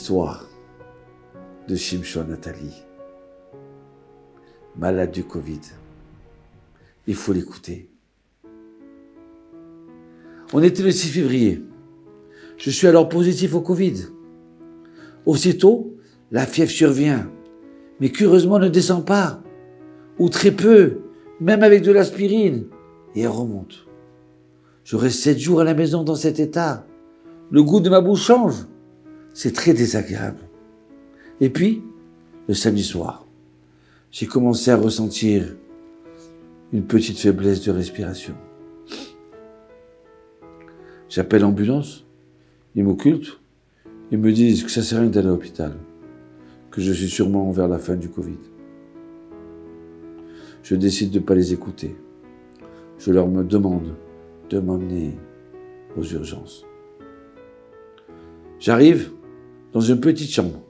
l'histoire de Shimshon Nathalie, malade du Covid. Il faut l'écouter. On était le 6 février. Je suis alors positif au Covid. Aussitôt, la fièvre survient, mais curieusement ne descend pas, ou très peu, même avec de l'aspirine, et elle remonte. Je reste 7 jours à la maison dans cet état. Le goût de ma bouche change. C'est très désagréable. Et puis, le samedi soir, j'ai commencé à ressentir une petite faiblesse de respiration. J'appelle l'ambulance, ils m'occultent, ils me disent que ça sert à rien d'aller à l'hôpital, que je suis sûrement vers la fin du Covid. Je décide de ne pas les écouter. Je leur demande de m'emmener aux urgences. J'arrive dans une petite chambre.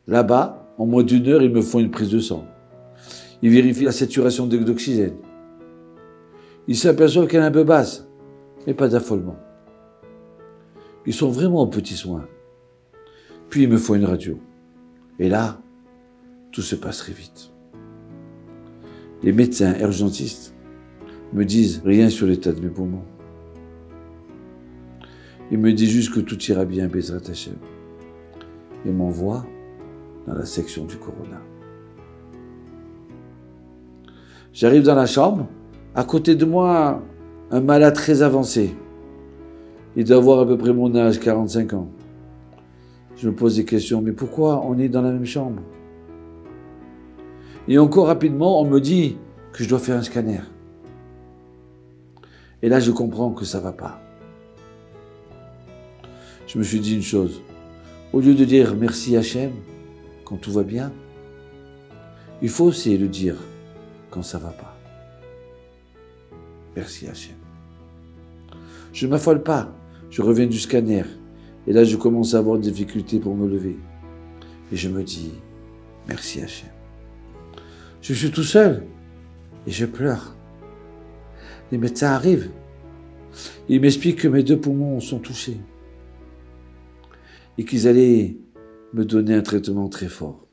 Là-bas, en moins d'1 heure, ils me font une prise de sang. Ils vérifient la saturation d'oxygène. Ils s'aperçoivent qu'elle est un peu basse, mais pas d'affolement. Ils sont vraiment aux petits soins. Puis ils me font une radio. Et là, tout se passe très vite. Les médecins urgentistes me disent rien sur l'état de mes poumons. Ils me disent juste que tout ira bien, Bezrat Hashem. Ils m'envoient dans la section du corona. J'arrive dans la chambre. À côté de moi, un malade très avancé. Il doit avoir à peu près mon âge, 45 ans. Je me pose des questions, mais pourquoi on est dans la même chambre? Et encore rapidement, on me dit que je dois faire un scanner. Et là, je comprends que ça ne va pas. Je me suis dit une chose. Au lieu de dire merci Hachem quand tout va bien, il faut essayer de dire quand ça ne va pas. Merci Hachem. Je ne m'affole pas. Je reviens du scanner. Et là, je commence à avoir des difficultés pour me lever. Et je me dis merci Hachem. Je suis tout seul et je pleure. Les médecins arrivent. Ils m'expliquent que mes 2 poumons sont touchés et qu'ils allaient me donner un traitement très fort.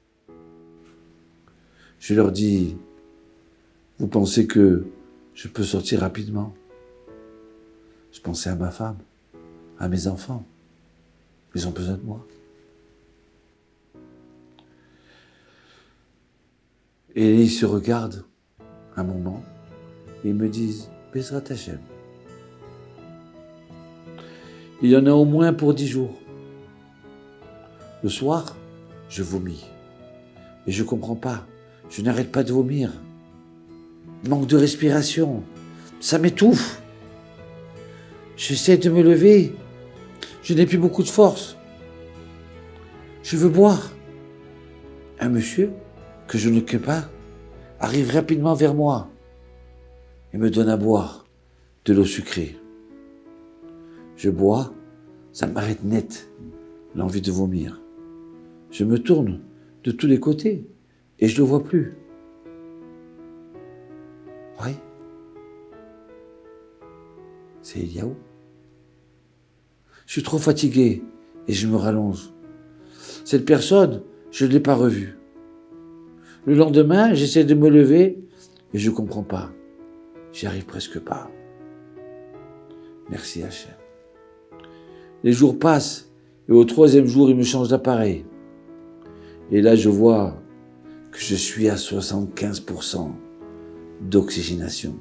Je leur dis, vous pensez que je peux sortir rapidement? Je pensais à ma femme, à mes enfants. Ils ont besoin de moi. Et ils se regardent un moment et ils me disent, Bezrat Hashem. Il y en a au moins pour 10 jours. Le soir, je vomis. Et je ne comprends pas. Je n'arrête pas de vomir. Manque de respiration. Ça m'étouffe. J'essaie de me lever. Je n'ai plus beaucoup de force. Je veux boire. Un monsieur, que je ne connais pas, arrive rapidement vers moi et me donne à boire de l'eau sucrée. Je bois, ça m'arrête net l'envie de vomir. Je me tourne de tous les côtés et je ne le vois plus. Oui, c'est Eliaou. Je suis trop fatigué et je me rallonge. Cette personne, je ne l'ai pas revue. Le lendemain, j'essaie de me lever et je ne comprends pas. J'y arrive presque pas. Merci Hachem. Les jours passent et au 3e jour, il me change d'appareil. Et là, je vois que je suis à 75% d'oxygénation.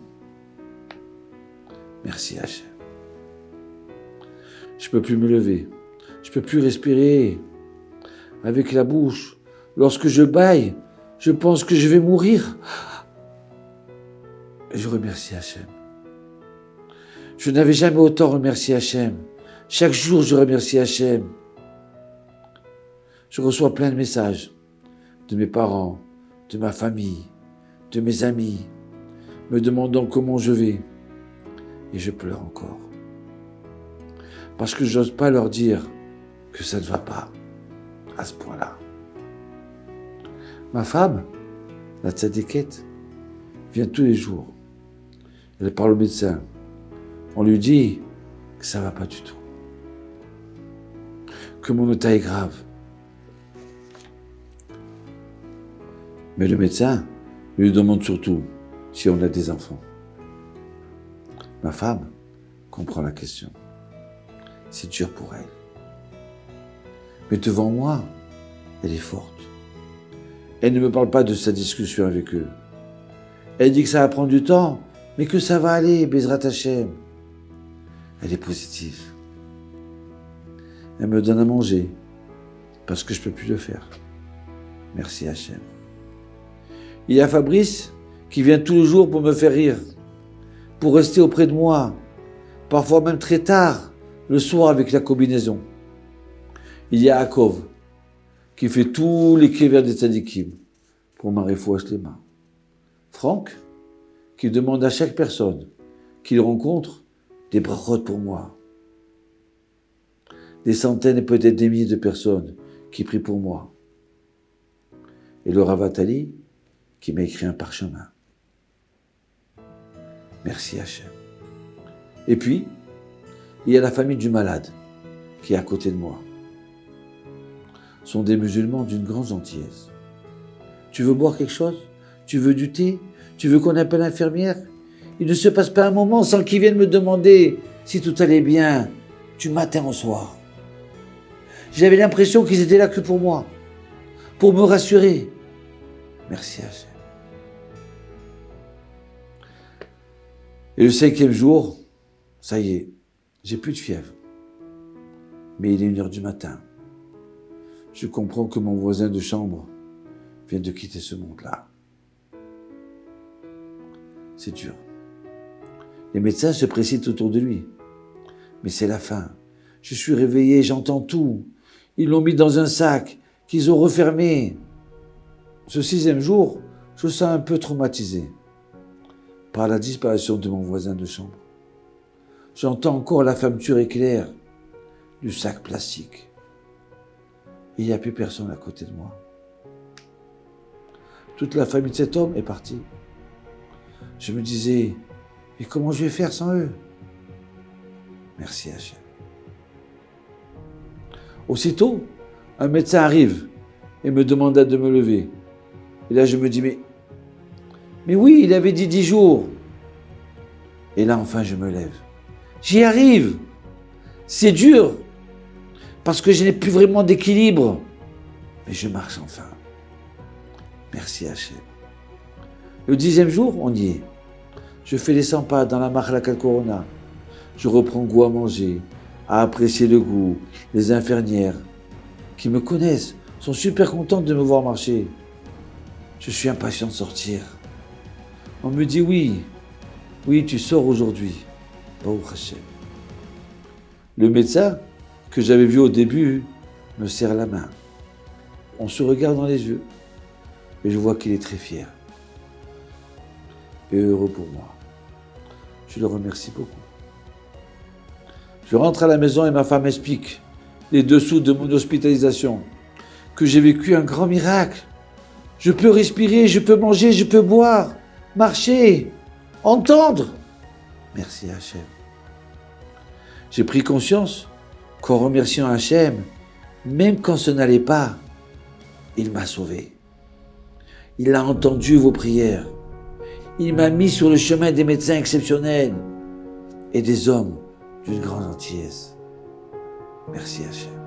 Merci Hachem. Je ne peux plus me lever. Je ne peux plus respirer. Avec la bouche, lorsque je bâille, je pense que je vais mourir. Et je remercie Hachem. Je n'avais jamais autant remercié Hachem. Chaque jour, je remercie Hachem. Je reçois plein de messages de mes parents, de ma famille, de mes amis, me demandant comment je vais. Et je pleure encore. Parce que je n'ose pas leur dire que ça ne va pas à ce point-là. Ma femme, la tzadikette, vient tous les jours. Elle parle au médecin. On lui dit que ça ne va pas du tout. Que mon état est grave Mais le médecin lui demande surtout si on a des enfants. Ma femme comprend la question. C'est dur pour elle. Mais devant moi, elle est forte. Elle ne me parle pas de sa discussion avec eux. Elle dit que ça va prendre du temps, mais que ça va aller, Bezrat Hashem. Elle est positive. Elle me donne à manger, parce que je ne peux plus le faire. Merci Hachem. Il y a Fabrice qui vient tous les jours pour me faire rire, pour rester auprès de moi, parfois même très tard, le soir avec la combinaison. Il y a Akov qui fait tous les kévers des tzadikim pour ma refouach les mains. Franck qui demande à chaque personne qu'il rencontre des brachot pour moi. Des centaines et peut-être des milliers de personnes qui prient pour moi. Et le Rav Atali qui m'a écrit un parchemin. Merci Hachem. Et puis, il y a la famille du malade qui est à côté de moi. Ce sont des musulmans d'une grande gentillesse. Tu veux boire quelque chose? Tu veux du thé? Tu veux qu'on appelle l'infirmière? Il ne se passe pas un moment sans qu'ils viennent me demander si tout allait bien, du matin au soir. J'avais l'impression qu'ils étaient là que pour moi, pour me rassurer. Merci Hachem. Et le 5e jour, ça y est, j'ai plus de fièvre. Mais il est 1h du matin. Je comprends que mon voisin de chambre vient de quitter ce monde-là. C'est dur. Les médecins se précipitent autour de lui. Mais c'est la fin. Je suis réveillé, j'entends tout. Ils l'ont mis dans un sac qu'ils ont refermé. Ce 6e jour, je me sens un peu traumatisé par la disparition de mon voisin de chambre. J'entends encore la fermeture éclair du sac plastique. Il n'y a plus personne à côté de moi. Toute la famille de cet homme est partie. Je me disais, mais comment je vais faire sans eux? Merci Hachem. Aussitôt, un médecin arrive et me demanda de me lever. Et là, je me dis, mais oui, il avait dit 10 jours. Et là, enfin, je me lève. J'y arrive. C'est dur, parce que je n'ai plus vraiment d'équilibre. Mais je marche enfin. Merci Hachem. Le 10e jour, on y est. Je fais les 100 pas dans la Machlaka Corona. Je reprends goût à manger, à apprécier le goût. Les infirmières, qui me connaissent, sont super contentes de me voir marcher. Je suis impatient de sortir. On me dit oui, tu sors aujourd'hui. Baruch Hashem. Le médecin, que j'avais vu au début, me serre la main. On se regarde dans les yeux et je vois qu'il est très fier et heureux pour moi. Je le remercie beaucoup. Je rentre à la maison et ma femme explique les dessous de mon hospitalisation, que j'ai vécu un grand miracle. Je peux respirer, je peux manger, je peux boire, marcher, entendre. Merci Hachem. J'ai pris conscience qu'en remerciant Hachem, même quand ce n'allait pas, il m'a sauvé. Il a entendu vos prières. Il m'a mis sur le chemin des médecins exceptionnels et des hommes d'une grande gentillesse. Merci Hachem.